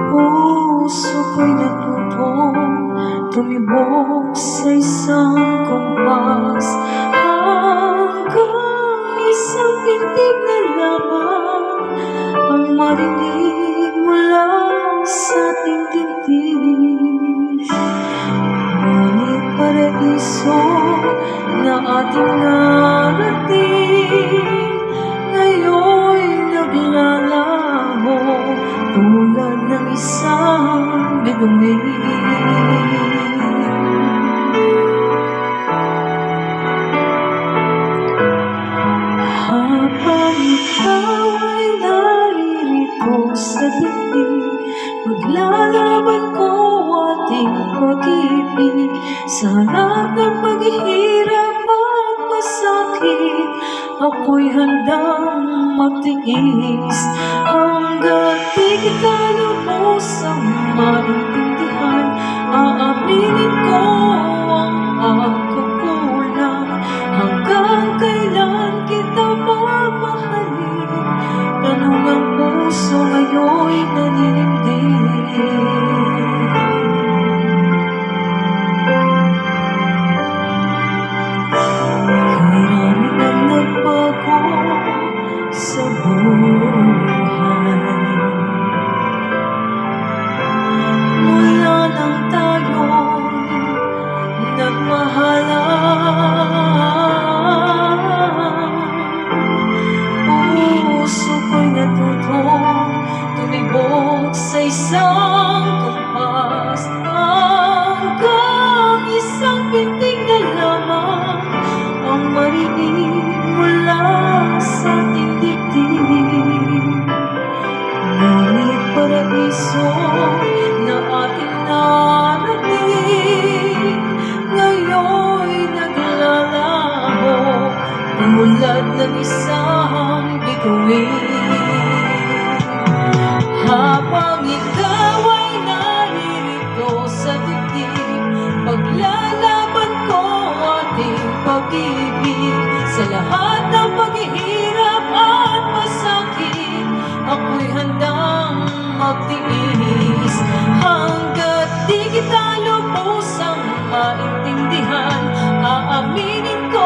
Puso ko'y natutong tumibok sa isang kumpas, hanggang isang pintig na lamang ang marinig mula sa ating dibdib. Ngunit paraiso na ating narating ngayon'y naglalaho tulad ng isang bituin. Habang ikaw ay naririto sa dibdib, maglalaban ko ating pag-ibig sa harap ng paghihirap at pasakit. Ako'y handang magtiis hanggat di kita lubusang maintindihan. Aaminin ko ang pagkukulang, hanggang kailan kita mamahalin. Ganun ang puso ngayon'y naninindig. Maraming ang nagbago sa buhay mula nang tayo'y nagmahalan. Puso ko'y natutong tumibok sa isang kumpas, hanggang isang pintig na lamang ang marinig mula sa ating dibdib. Ngunit paraiso na ating narating ngayon'y naglalaho tulad ng isang bituin. Habang ikaw ay naririto sa dibdib, paglalaban ko ating pag-ibig sa lahat ng paghihirap at pasakit. Ako'y handang magtiis hanggat di kita lubusang maintindihan. Aaminin ko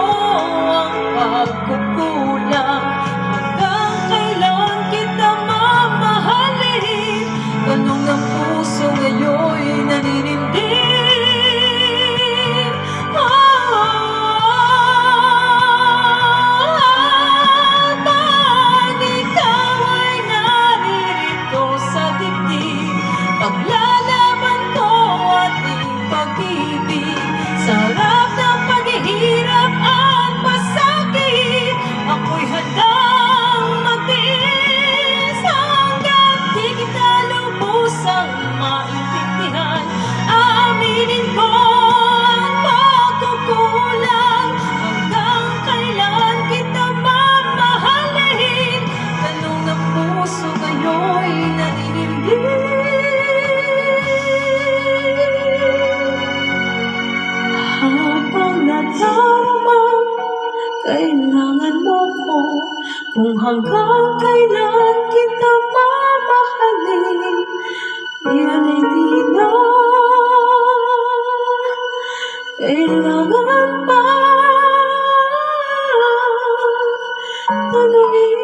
ang pagkukulang, hanggang kailan kita mamahalin. Ganun ang puso ngayon'y naninindig. Habang ikaw ay naririto sa dibdib, paglalaban ko ating pag-ibig sa harap ng paghihirap at pasakit. Ako'y handang magtiis hanggat di kita lubusang maintindihan. Aaminin ko ang pagkukulang, hanggang kailan kita mamahalin. Ganun ang puso ngayon'y naninindig. Habang nataramang kailangan mo ko, kung hanggang kailan kita mamahalin, yan ay di na kailangan pa tanungin.